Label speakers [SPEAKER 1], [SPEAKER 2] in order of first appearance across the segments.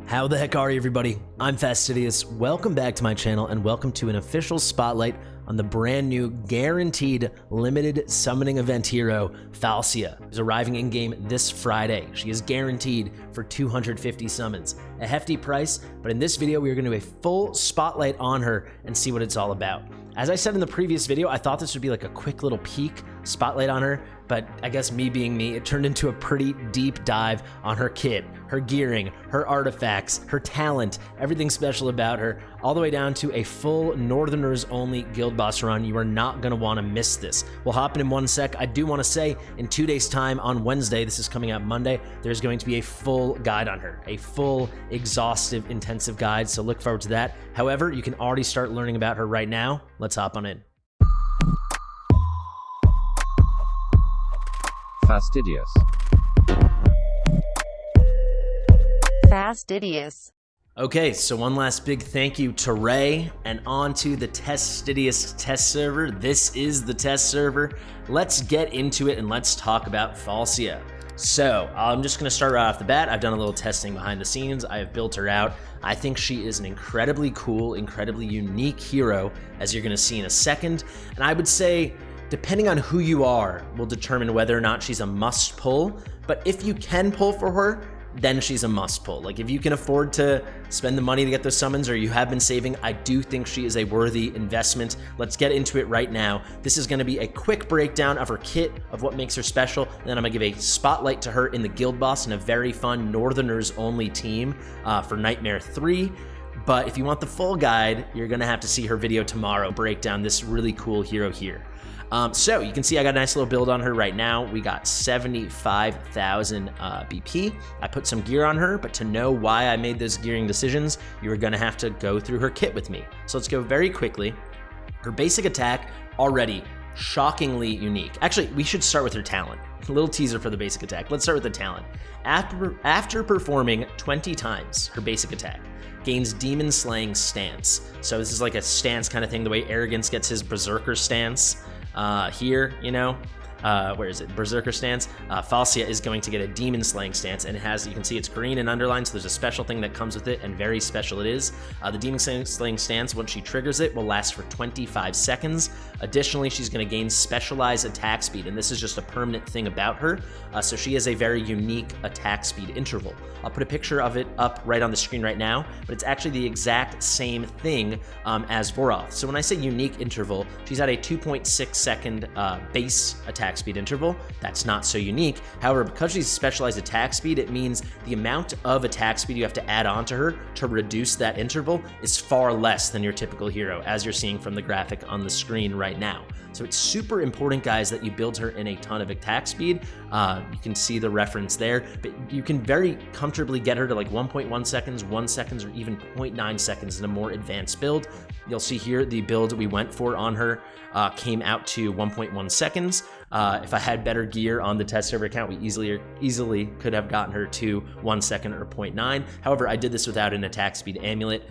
[SPEAKER 1] How the heck are you, everybody? I'm Fastidious. Welcome back to my channel and welcome to an official spotlight on the brand new guaranteed limited summoning event hero, Falcia, who's arriving in game this Friday. She is guaranteed for 250 summons. A hefty price, but in this video we are going to do a full spotlight on her and see what it's all about. As I said in the previous video, I thought this would be like a quick little peek spotlight on her, but I guess me being me, it turned into a pretty deep dive on her kit, her gearing, her artifacts, her talent, everything special about her, all the way down to a full Northerners only guild boss run. You are not going to want to miss this. We'll hop in one sec. I do want to say in 2 days time on Wednesday, this is coming out Monday, there's going to be a full guide on her, a full exhaustive intensive guide, so look forward to that. However, you can already start learning about her right now. Let's hop on in.
[SPEAKER 2] Fastidious.
[SPEAKER 3] Fastidious.
[SPEAKER 1] Okay, so one last big thank you to Ray, and on to the Fastidious test server. This is the test server. Let's get into it and let's talk about Falcia. So I'm just going to start right off the bat. I've done a little testing behind the scenes. I have built her out. I think she is an incredibly cool, incredibly unique hero, as you're going to see in a second. And I would say, depending on who you are, will determine whether or not she's a must pull. But if you can pull for her, then she's a must pull. Like if you can afford to spend the money to get those summons, or you have been saving, I do think she is a worthy investment. Let's get into it right now. This is going to be a quick breakdown of her kit, of what makes her special, and then I'm going to give a spotlight to her in the guild boss in a very fun Northerners only team for Nightmare 3. But if you want the full guide, you're going to have to see her video tomorrow, break down this really cool hero here. So you can see I got a nice little build on her right now. We got 75,000 BP. I put some gear on her, but to know why I made those gearing decisions, you are gonna have to go through her kit with me. So let's go very quickly. Her basic attack, already shockingly unique. Actually, we should start with her talent. A little teaser for the basic attack. Let's start with the talent. After performing 20 times her basic attack, gains demon slaying stance. So this is like a stance kind of thing, the way Arrogance gets his berserker stance. Here, you know, where is it? Berserker stance. Falcia is going to get a demon slaying stance, and it has, you can see it's green and underlined, so there's a special thing that comes with it, and very special it is. The demon slaying stance, once she triggers it, will last for 25 seconds. Additionally, she's going to gain specialized attack speed, and this is just a permanent thing about her. So she has a very unique attack speed interval. I'll put a picture of it up right on the screen right now, but it's actually the exact same thing as Voroth. So when I say unique interval, she's at a 2.6 second base attack speed interval. That's not so unique. However, because she's specialized attack speed, it means the amount of attack speed you have to add on to her to reduce that interval is far less than your typical hero, as you're seeing from the graphic on the screen right now. So it's super important, guys, that you build her in a ton of attack speed. You can see the reference there, but you can very comfortably get her to like 1.1 seconds, 1 second, or even 0.9 seconds in a more advanced build. You'll see here the build we went for on her came out to 1.1 seconds. If I had better gear on the test server account, we easily could have gotten her to 1 second or 0.9. However, I did this without an attack speed amulet.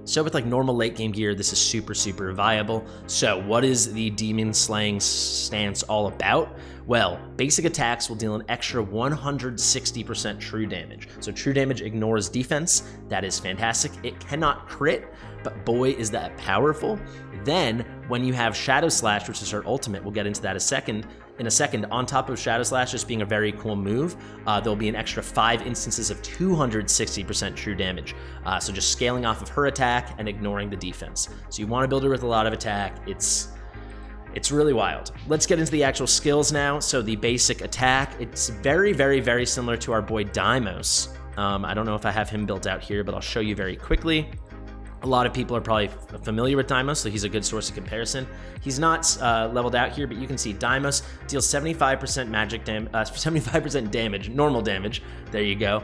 [SPEAKER 1] So with like normal late game gear, this is super viable. So what is the demon slaying stance all about? Well, basic attacks will deal an extra 160% true damage. So true damage ignores defense. That is fantastic. It cannot crit, but boy, is that powerful. Then when you have Shadow Slash, which is her ultimate, we'll get into that in a second, on top of Shadow Slash just being a very cool move, there'll be an extra 5 instances of 260% true damage. So just scaling off of her attack and ignoring the defense. So you want to build her with a lot of attack. It's really wild. Let's get into the actual skills now. So the basic attack, it's very similar to our boy Daimos. I don't know if I have him built out here, but I'll show you very quickly. A lot of people are probably familiar with Daimos, so he's a good source of comparison. He's not leveled out here, but you can see Daimos deals 75% 75% damage, normal damage, there you go,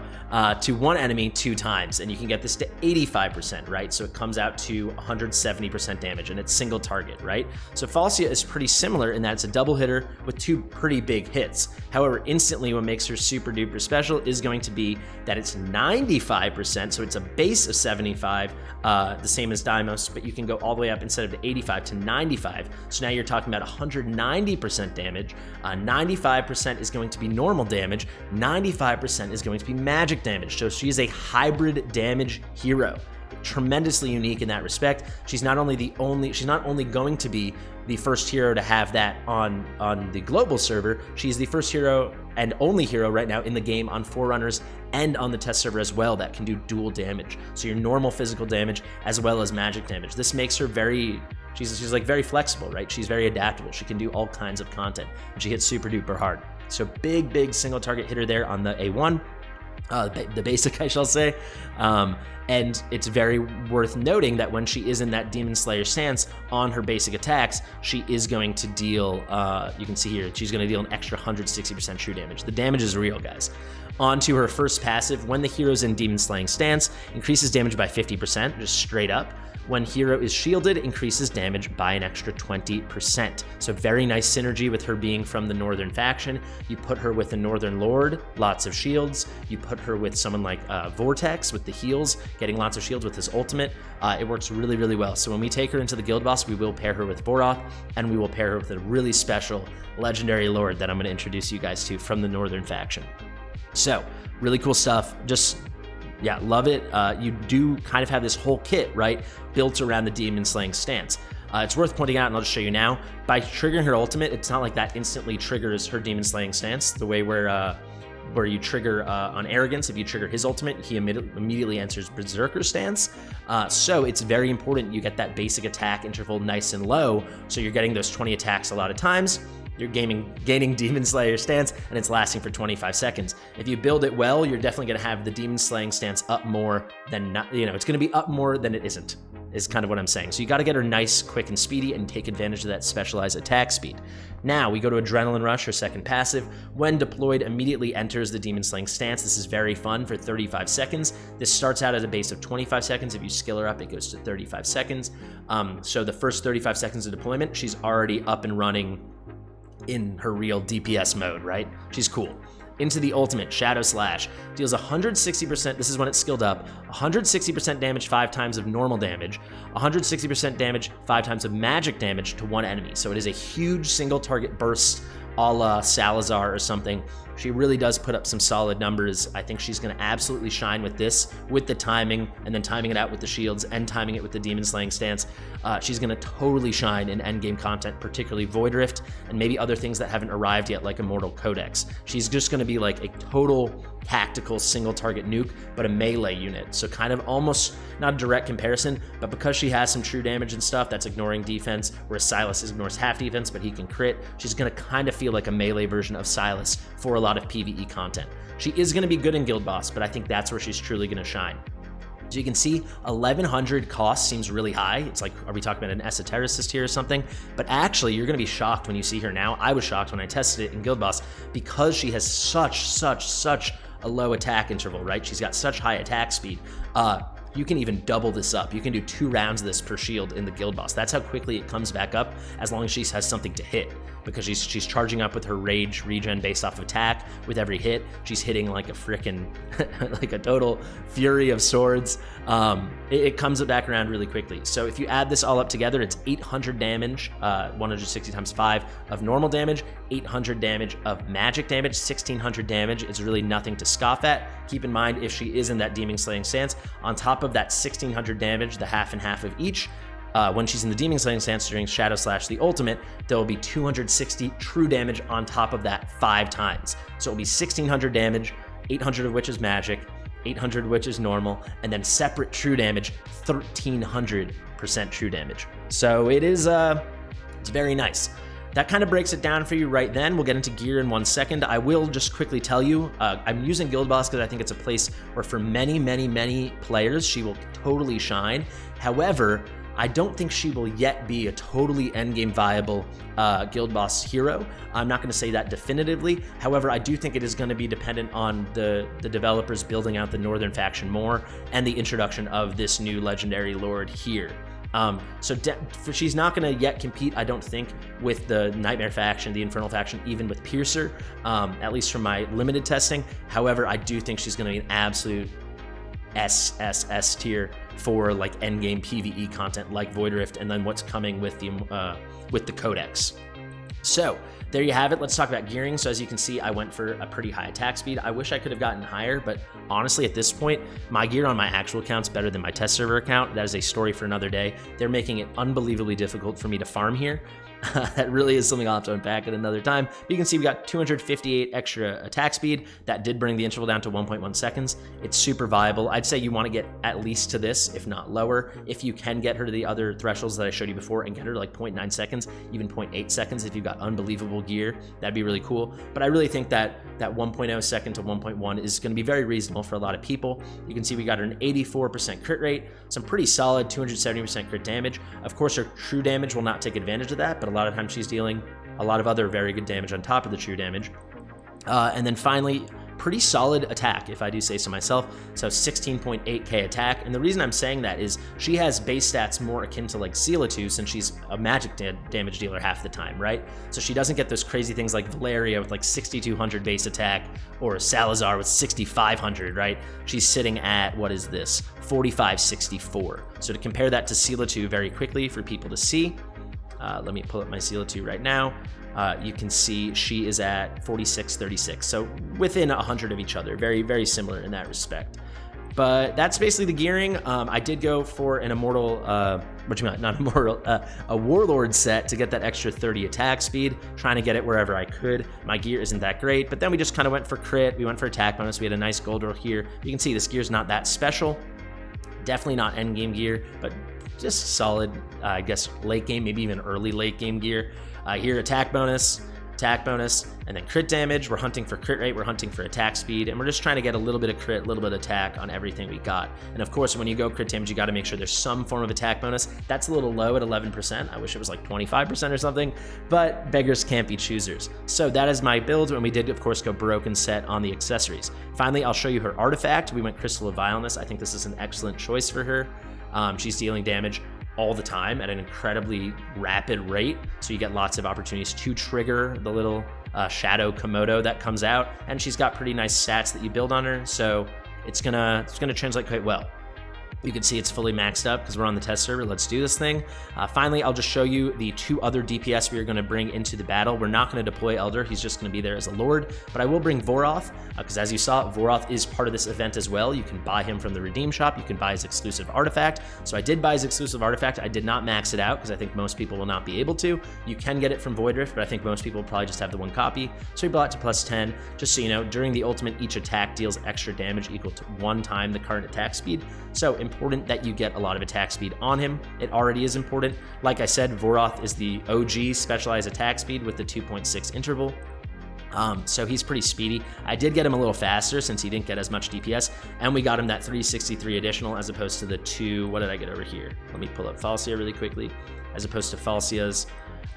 [SPEAKER 1] to one enemy 2 times, and you can get this to 85%, right? So it comes out to 170% damage, and it's single target, right? So Falcia is pretty similar in that it's a double hitter with 2 pretty big hits. However, instantly what makes her super duper special is going to be that it's 95%, so it's a base of 75 the same as Deimos, but you can go all the way up instead of 85 to 95. So now you're talking about 190% damage. 95% is going to be normal damage. 95% is going to be magic damage. So she is a hybrid damage hero. Tremendously unique in that respect. She's not only going to be the first hero to have that on the global server, she's the first hero and only hero right now in the game on Forerunners and on the test server as well that can do dual damage. So your normal physical damage as well as magic damage. This makes her she's like very flexible, right? She's very adaptable. She can do all kinds of content and she hits super duper hard. So big single target hitter there on the A1. The basic, I shall say. And it's very worth noting that when she is in that Demon Slayer stance on her basic attacks, she is going to deal, you can see here, she's going to deal an extra 160% true damage. The damage is real, guys. On to her first passive, when the hero's in Demon Slaying stance, increases damage by 50%, just straight up. When hero is shielded, increases damage by an extra 20%. So very nice synergy with her being from the Northern faction. You put her with the Northern Lord, lots of shields. You put her with someone like Vortex with the heals, getting lots of shields with his ultimate. It works really, really well. So when we take her into the guild boss, we will pair her with Boroth, and we will pair her with a really special legendary lord that I'm going to introduce you guys to from the Northern faction. So really cool stuff. Yeah, love it. You do kind of have this whole kit, right, built around the Demon Slaying stance. It's worth pointing out, and I'll just show you now, by triggering her ultimate, it's not like that instantly triggers her Demon Slaying stance, the way where you trigger on Arrogance. If you trigger his ultimate, he immediately enters Berserker stance. So it's very important you get that basic attack interval nice and low, so you're getting those 20 attacks a lot of times. You're gaining Demon Slayer stance, and it's lasting for 25 seconds. If you build it well, you're definitely going to have the Demon Slaying stance up more than not. It's going to be up more than it isn't, is kind of what I'm saying. So you got to get her nice, quick, and speedy, and take advantage of that specialized attack speed. Now we go to Adrenaline Rush, her second passive. When deployed, immediately enters the Demon Slaying stance. This is very fun for 35 seconds. This starts out at a base of 25 seconds. If you skill her up, it goes to 35 seconds. So the first 35 seconds of deployment, she's already up and running in her real DPS mode, right? She's cool. Into the ultimate, Shadow Slash. Deals 160%, this is when it's skilled up, 160% damage 5 times of normal damage, 160% damage 5 times of magic damage to one enemy. So it is a huge single target burst a la Salazar or something. She really does put up some solid numbers. I think she's going to absolutely shine with this, with the timing, and then timing it out with the shields and timing it with the Demon Slaying stance. She's going to totally shine in endgame content, particularly Void Rift, and maybe other things that haven't arrived yet, like Immortal Codex. She's just going to be like a total tactical single target nuke, but a melee unit. So kind of almost not a direct comparison, but because she has some true damage and stuff, that's ignoring defense, whereas Silas ignores half defense, but he can crit. She's going to kind of feel like a melee version of Silas for a lot of PvE content. She is going to be good in Guild Boss, but I think that's where she's truly going to shine. So you can see 1100 cost seems really high. It's like, are we talking about an esotericist here or something? But actually, you're going to be shocked when you see her now. I was shocked when I tested it in Guild Boss because she has such a low attack interval, right? She's got such high attack speed. You can even double this up. You can do 2 rounds of this per shield in the Guild Boss. That's how quickly it comes back up, as long as she has something to hit, because she's charging up with her rage regen based off of attack. With every hit, she's hitting like a frickin' like a total fury of swords. It comes back around really quickly. So if you add this all up together, it's 800 damage, 160 times 5 of normal damage, 800 damage of magic damage, 1600 damage. It's really nothing to scoff at. Keep in mind, if she is in that Demon Slaying stance, on top of that 1600 damage, the half and half of each, when she's in the Demon Slaying stance during Shadow Slash the ultimate, there will be 260 true damage on top of that 5 times. So it'll be 1600 damage, 800 of which is magic, 800 of which is normal, and then separate true damage, 1300% true damage. So it is, it's very nice. That kind of breaks it down for you right then. We'll get into gear in 1 second. I will just quickly tell you, I'm using Guild Boss because I think it's a place where for many players, she will totally shine. However, I don't think she will yet be a totally endgame viable Guild Boss hero. I'm not going to say that definitively. However, I do think it is going to be dependent on the developers building out the Northern faction more and the introduction of this new legendary lord here. She's not going to yet compete, I don't think, with the Nightmare faction, the Infernal faction, even with Piercer, at least from my limited testing. However, I do think she's going to be an absolute S tier for like endgame PvE content like Void Rift, and then what's coming with the Codex. So there you have it. Let's talk about gearing. So as you can see, I went for a pretty high attack speed. I wish I could have gotten higher, but honestly, at this point, my gear on my actual account's better than my test server account. That is a story for another day. They're making it unbelievably difficult for me to farm here. That really is something I'll have to unpack at another time. But you can see we got 258 extra attack speed. That did bring the interval down to 1.1 seconds. It's super viable. I'd say you want to get at least to this, if not lower. If you can get her to the other thresholds that I showed you before and get her to like 0.9 seconds, even 0.8 seconds if you've got unbelievable gear, that'd be really cool. But I really think that 1.0 second to 1.1 is going to be very reasonable for a lot of people. You can see we got an 84% crit rate, some pretty solid 270% crit damage. Of course, her true damage will not take advantage of that, but a lot of times she's dealing a lot of other very good damage on top of the true damage. And then finally, pretty solid attack, if I do say so myself. So 16.8k attack. And the reason I'm saying that is she has base stats more akin to like 𝐒𝐏𝐻𝐓 since she's a magic damage dealer half the time, right? So she doesn't get those crazy things like Valeria with like 6,200 base attack or Salazar with 6,500, right? She's sitting at, what is this? 4564. So to compare that to 𝐒𝐏𝐻𝐓 very quickly for people to see, let me pull up my 𝐒𝐏𝐻𝐓 right now. You can see she is at 4636, so within 100 of each other, very, very similar in that respect. But that's basically the gearing. I did go for an immortal, a warlord set to get that extra 30 attack speed, trying to get it wherever I could. My gear isn't that great, but then we just kind of went for crit. We went for attack bonus. We had a nice gold roll here. You can see this gear's not that special. Definitely not end game gear, but just solid, I guess, late game, maybe even early late game gear. Here, attack bonus, and then crit damage. We're hunting for crit rate, we're hunting for attack speed, and we're just trying to get a little bit of crit, a little bit of attack on everything we got. And of course, when you go crit damage, you got to make sure there's some form of attack bonus. That's a little low at 11%. I wish it was like 25% or something, but beggars can't be choosers. So that is my build, and we did, of course, go broken set on the accessories. Finally, I'll show you her artifact. We went Crystal of Vileness. I think this is an excellent choice for her. She's dealing damage all the time at an incredibly rapid rate, so you get lots of opportunities to trigger the little shadow Komodo that comes out, and she's got pretty nice stats that you build on her, so it's gonna translate quite well. You can see it's fully maxed up because we're on the test server. Let's do this thing. Finally, I'll just show you the two other DPS we are going to bring into the battle. We're not going to deploy Elder. He's just going to be there as a Lord. But I will bring Voroth because as you saw, Voroth is part of this event as well. You can buy him from the Redeem Shop. You can buy his exclusive artifact. So I did buy his exclusive artifact. I did not max it out because I think most people will not be able to. You can get it from Void Rift, but I think most people will probably just have the one copy. So we brought it to +10. Just so you know, during the ultimate, each attack deals extra damage equal to 1 time the current attack speed. So important that you get a lot of attack speed on him. It already is important. Like I said, Voroth is the OG specialized attack speed with the 2.6 interval. So he's pretty speedy. I did get him a little faster since he didn't get as much DPS, and we got him that 363 additional as opposed to the 2, what did I get over here? Let me pull up Falcia really quickly, as opposed to Falcia's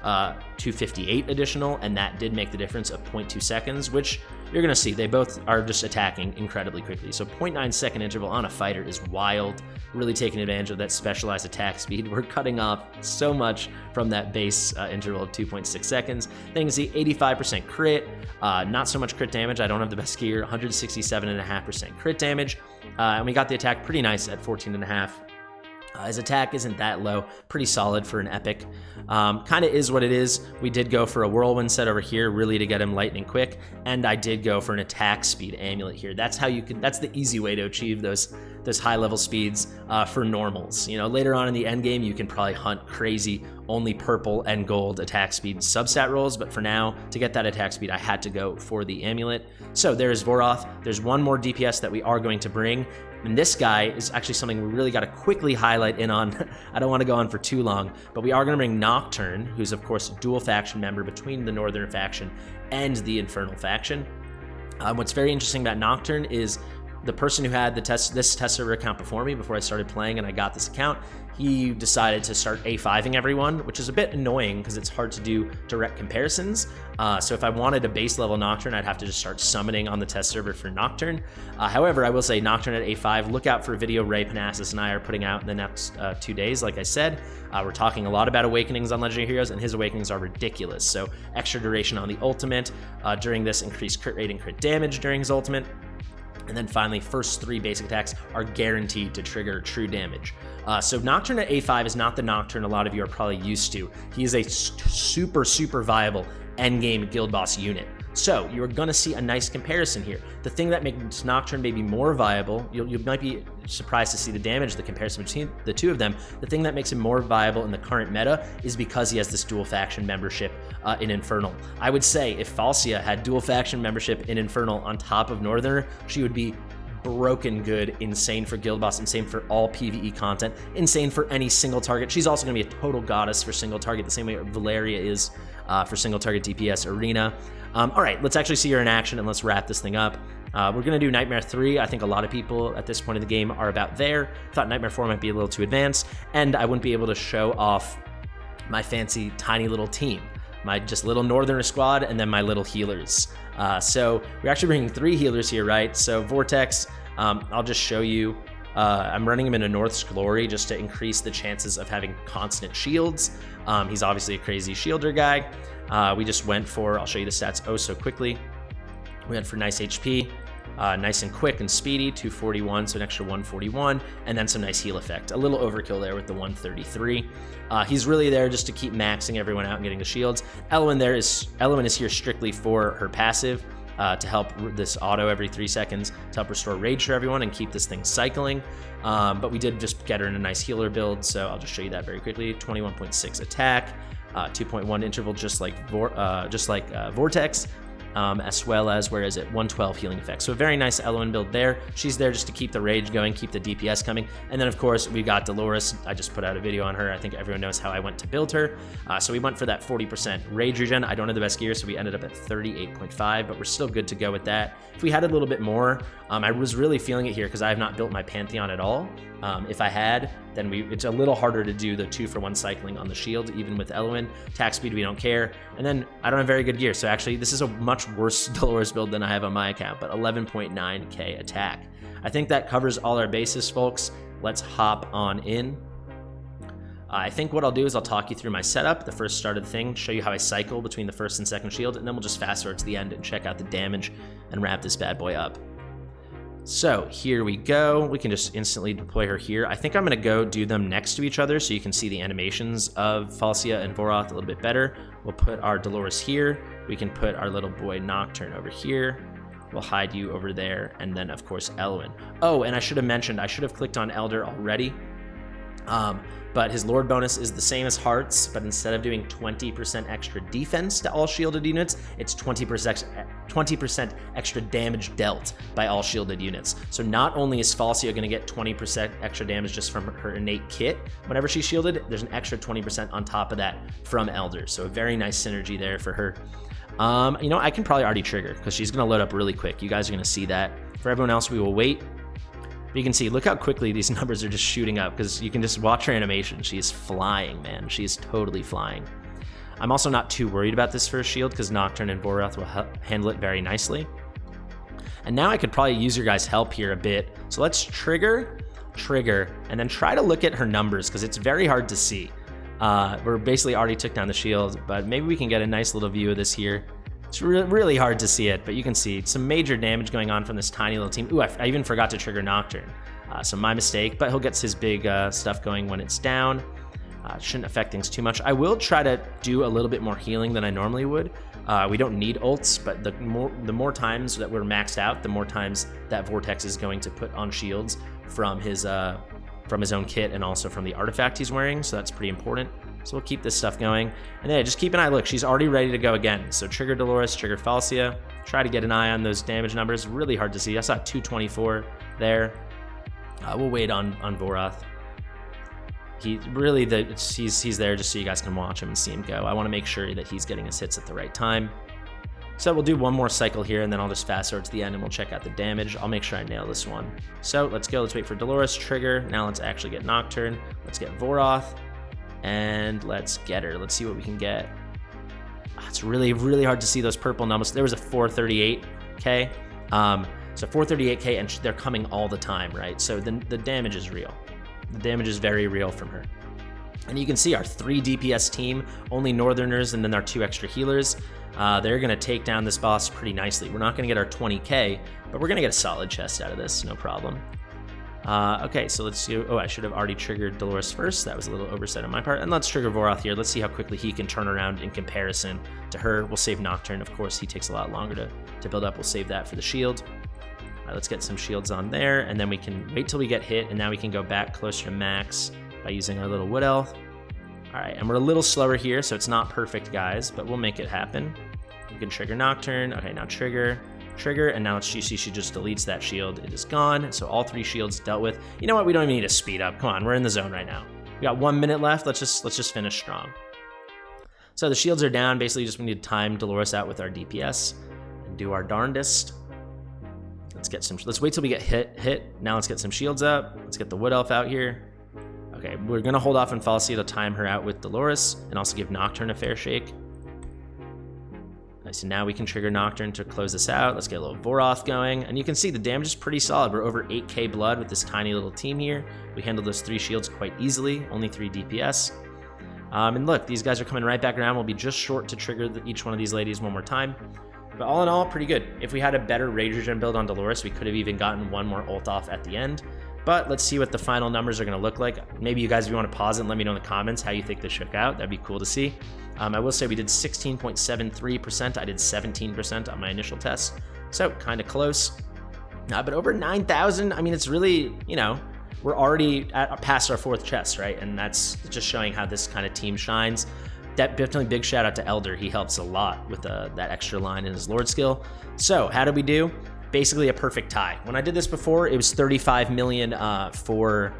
[SPEAKER 1] 258 additional, and that did make the difference of 0.2 seconds, which you're gonna see, they both are just attacking incredibly quickly. So 0.9 second interval on a fighter is wild, really taking advantage of that specialized attack speed. We're cutting off so much from that base interval of 2.6 seconds. Then you can see 85% crit, not so much crit damage. I don't have the best gear, 167.5% crit damage. And we got the attack pretty nice at 14.5. His attack isn't that low, pretty solid for an epic. Kind of is what it is. We did go for a whirlwind set over here, really to get him lightning quick, and I did go for an attack speed amulet here. That's how you can. That's the easy way to achieve those high level speeds for normals. You know, later on in the end game, you can probably hunt crazy only purple and gold attack speed substat rolls, but for now, to get that attack speed, I had to go for the amulet. So there's Voroth. There's one more DPS that we are going to bring. And this guy is actually something we really got to quickly highlight in on. I don't want to go on for too long, but we are going to bring Nocturne, who's of course a dual faction member between the Northern faction and the Infernal faction. What's very interesting about Nocturne is the person who had this test server account before me, before I started playing and I got this account, he decided to start A5ing everyone, which is a bit annoying because it's hard to do direct comparisons. So if I wanted a base level Nocturne, I'd have to just start summoning on the test server for Nocturne. However, I will say Nocturne at A5, look out for a video Ray Panassus and I are putting out in the next 2 days. Like I said, we're talking a lot about Awakenings on Legendary Heroes, and his Awakenings are ridiculous. So extra duration on the ultimate during this, increased crit rate and crit damage during his ultimate. And then finally, first 3 basic attacks are guaranteed to trigger true damage. So Nocturne at A5 is not the Nocturne a lot of you are probably used to. He is a super viable endgame guild boss unit. So you're gonna see a nice comparison here. The thing that makes Nocturne maybe more viable, you might be surprised to see the damage, the comparison between the two of them. The thing that makes him more viable in the current meta is because he has this dual faction membership in Infernal. I would say if Falcia had dual faction membership in Infernal on top of Northerner, she would be broken good, insane for guild boss, insane for all PvE content, insane for any single target. She's also gonna be a total goddess for single target, the same way Valeria is for single target DPS arena. All right, let's actually see her in action and let's wrap this thing up. We're gonna do Nightmare 3. I think a lot of people at this point in the game are about there. Thought Nightmare 4 might be a little too advanced, and I wouldn't be able to show off my fancy tiny little team. My just little Northerner squad and then my little healers. So we're actually bringing 3 healers here, right? So Vortex, I'll just show you. I'm running him into North's Glory just to increase the chances of having constant shields. He's obviously a crazy shielder guy. We just went for, I'll show you the stats oh so quickly. We went for nice HP, nice and quick and speedy, 241, so an extra 141, and then some nice heal effect. A little overkill there with the 133. He's really there just to keep maxing everyone out and getting the shields. Elwyn is here strictly for her passive, to help this auto every 3 seconds to help restore rage for everyone and keep this thing cycling. But we did just get her in a nice healer build, so I'll just show you that very quickly. 21.6 attack, 2.1 interval, just like Vortex. As well as, where is it, 112 healing effect. So a very nice Elwyn build there. She's there just to keep the rage going, keep the DPS coming. And then of course we got Dolores. I just put out a video on her. I think everyone knows how I went to build her. So we went for that 40% rage regen. I don't have the best gear, so we ended up at 38.5, but we're still good to go with that. If we had a little bit more, I was really feeling it here because I have not built my Pantheon at all. If I had, then it's a little harder to do the 2-for-1 cycling on the shield, even with Elwyn. Attack speed, we don't care. And then I don't have very good gear, so actually this is a much worse Dolores build than I have on my account, but 11.9k attack. I think that covers all our bases, folks. Let's hop on in. I think what I'll do is I'll talk you through my setup, the first start of the thing, show you how I cycle between the first and second shield, and then we'll just fast forward to the end and check out the damage and wrap this bad boy up. So here we go. We can just instantly deploy her here. I think I'm gonna go do them next to each other so you can see the animations of Falcia and Voroth a little bit better. We'll put our Dolores here. We can put our little boy Nocturne over here. We'll hide you over there. And then of course, Elwyn. Oh, and I should have mentioned, I should have clicked on Elder already. But his Lord bonus is the same as Hearts, but instead of doing 20% extra defense to all shielded units, it's 20% extra damage dealt by all shielded units. So not only is Falcia going to get 20% extra damage just from her innate kit whenever she's shielded, there's an extra 20% on top of that from Elder. So a very nice synergy there for her. You know, I can probably already trigger because she's going to load up really quick. You guys are going to see that. For everyone else, we will wait. But you can see, look how quickly these numbers are just shooting up because you can just watch her animation. She's flying, man. She's totally flying. I'm also not too worried about this first shield because Nocturne and Voroth will handle it very nicely. And now I could probably use your guys' help here a bit. So let's trigger, and then try to look at her numbers because it's very hard to see. We're basically already took down the shield, but maybe we can get a nice little view of this here. It's really hard to see it, but you can see some major damage going on from this tiny little team. Ooh, I even forgot to trigger Nocturne. So my mistake, but he'll get his big stuff going when it's down. Shouldn't affect things too much. I will try to do a little bit more healing than I normally would. We don't need ults, but the more times that we're maxed out, the more times that Vortex is going to put on shields from his own kit and also from the artifact he's wearing, so that's pretty important. So we'll keep this stuff going. And then just keep an eye. Look, she's already ready to go again. So trigger Dolores, trigger Falcia. Try to get an eye on those damage numbers. Really hard to see. I saw 224 there. We'll wait on Voroth. He's there just so you guys can watch him and see him go. I want to make sure that he's getting his hits at the right time. So we'll do one more cycle here, and then I'll just fast forward to the end and we'll check out the damage. I'll make sure I nail this one. So let's go. Let's wait for Dolores, trigger. Now let's actually get Nocturne. Let's get Voroth. And let's get her. Let's see what we can get. It's really hard to see those purple numbers. There was a 438k. So 438k, and they're coming all the time, right? So the damage is real. The damage is very real from her. And you can see our 3 DPS team, only Northerners, and then our 2 extra healers. they're going to take down this boss pretty nicely. We're not going to get our 20k, but we're going to get a solid chest out of this, no problem. Okay, so let's do... Oh, I should have already triggered Dolores first. That was a little oversight on my part. And let's trigger Voroth here. Let's see how quickly he can turn around in comparison to her. We'll save Nocturne. Of course, he takes a lot longer to build up. We'll save that for the shield. All right, let's get some shields on there, and then we can wait till we get hit, and now we can go back closer to max by using our little Wood Elf. All right, and we're a little slower here, so it's not perfect, guys, but we'll make it happen. We can trigger Nocturne. Okay, now trigger, and now you see she just deletes that shield. It is gone, so all 3 shields dealt with. You know what? We don't even need to speed up. Come on, we're in the zone right now. We got 1 minute left. Let's just finish strong. So the shields are down. Basically, just we need to time Dolores out with our DPS and do our darndest. Let's wait till we get hit. Now let's get some shields up. Let's get the Wood Elf out here. Okay, we're gonna hold off on Falcia to time her out with Dolores and also give Nocturne a fair shake. Nice, and now we can trigger Nocturne to close this out. Let's get a little Voroth going. And you can see the damage is pretty solid. We're over 8k blood with this tiny little team here. We handled those 3 shields quite easily, only 3 DPS. And look, these guys are coming right back around. We'll be just short to trigger each one of these ladies one more time. But all in all, pretty good. If we had a better Rage Regen build on Dolores, we could have even gotten 1 more ult off at the end. But let's see what the final numbers are going to look like. Maybe you guys, if you want to pause it and let me know in the comments how you think this shook out. That'd be cool to see. I will say we did 16.73%. I did 17% on my initial test. So kind of close. But over 9,000, I mean, it's really, you know, we're already past our 4th chest, right? And that's just showing how this kind of team shines. Definitely big shout out to Elder. He helps a lot with that extra line in his Lord skill. So how did we do? Basically a perfect tie. When I did this before, it was 35 million for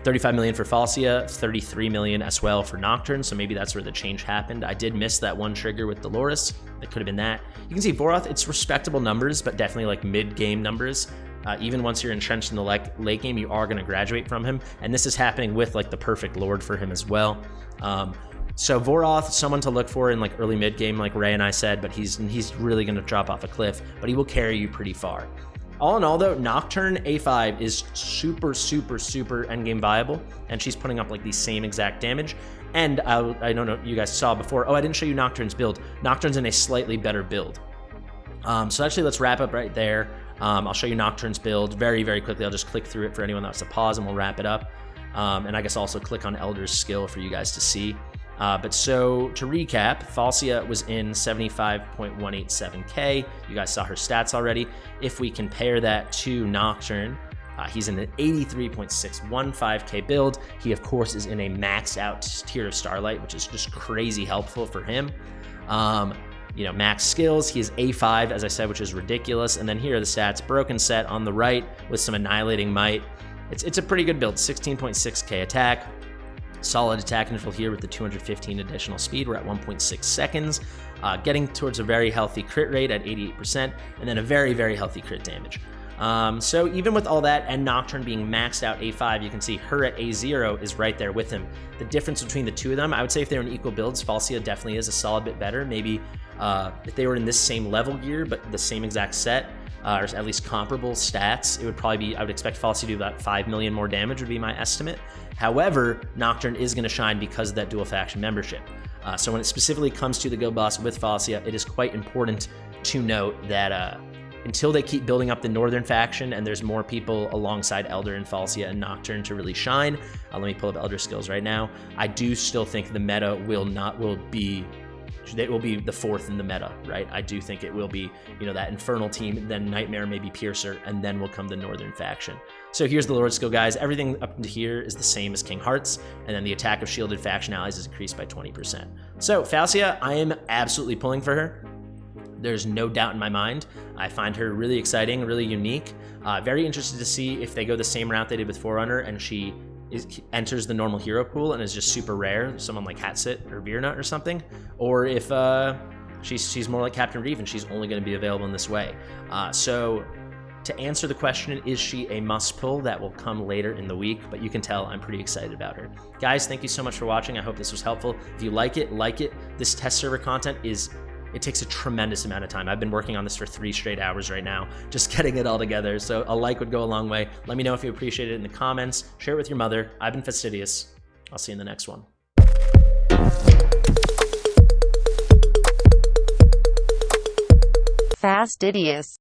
[SPEAKER 1] Falcia, 33 million as well for Nocturne. So maybe that's where the change happened. I did miss that 1 trigger with Dolores. It could have been that. You can see Voroth, it's respectable numbers, but definitely like mid-game numbers. Even once you're entrenched in the late game, you are going to graduate from him. And this is happening with like the perfect Lord for him as well. So Voroth, someone to look for in like early mid game, like Ray and I said, but he's really going to drop off a cliff, but he will carry you pretty far. All in all though, Nocturne A5 is super endgame viable, and she's putting up like the same exact damage. And I don't know if you guys saw before. Oh, I didn't show you Nocturne's build. Nocturne's in a slightly better build. So actually let's wrap up right there. I'll show you Nocturne's build very quickly. I'll just click through it for anyone that wants to pause, and we'll wrap it up. And I guess also click on Elder's skill for you guys to see. But so to recap, Falcia was in 75.187k. You guys saw her stats already. If we compare that to Nocturne, he's in an 83.615k build. He of course is in a maxed out tier of Starlight, which is just crazy helpful for him. You know, max skills, he is A5, as I said, which is ridiculous. And then here are the stats: Broken Set on the right with some Annihilating Might. It's a pretty good build, 16.6k attack. Solid attack interval here with the 215 additional speed. We're at 1.6 seconds, getting towards a very healthy crit rate at 88%, and then a very healthy crit damage. So even with all that and Nocturne being maxed out A5, you can see her at A0 is right there with him. The difference between the two of them, I would say if they were in equal builds, Falcia definitely is a solid bit better. Maybe if they were in this same level gear, but the same exact set, or at least comparable stats, it would probably be, I would expect Falcia to do about 5 million more damage would be my estimate. However, Nocturne is going to shine because of that dual faction membership. So when it specifically comes to the guild boss with Falcia, it is quite important to note that until they keep building up the Northern faction and there's more people alongside Elder and Falcia and Nocturne to really shine, let me pull up Elder skills right now. I do still think the meta will be the 4th in the meta, right? I do think it will be, you know, that Infernal team, then Nightmare, maybe Piercer, and then will come the Northern faction. So here's the Lord skill, guys. Everything up to here is the same as King Hearts, and then the attack of shielded faction allies is increased by 20%. So Falcia, I am absolutely pulling for her. There's no doubt in my mind. I find her really exciting, really unique. Very interested to see if they go the same route they did with Forerunner, and she enters the normal hero pool and is just super rare, someone like Hatsit or Virnut or something, or if she's more like Captain Reeve and she's only going to be available in this way. So to answer the question, is she a must pull? That will come later in the week, but you can tell I'm pretty excited about her. Guys, thank you so much for watching. I hope this was helpful. If you like it. This test server content it takes a tremendous amount of time. I've been working on this for 3 straight hours right now, just getting it all together. So a like would go a long way. Let me know if you appreciate it in the comments. Share it with your mother. I've been Fastidious. I'll see you in the next one.
[SPEAKER 2] Fastidious.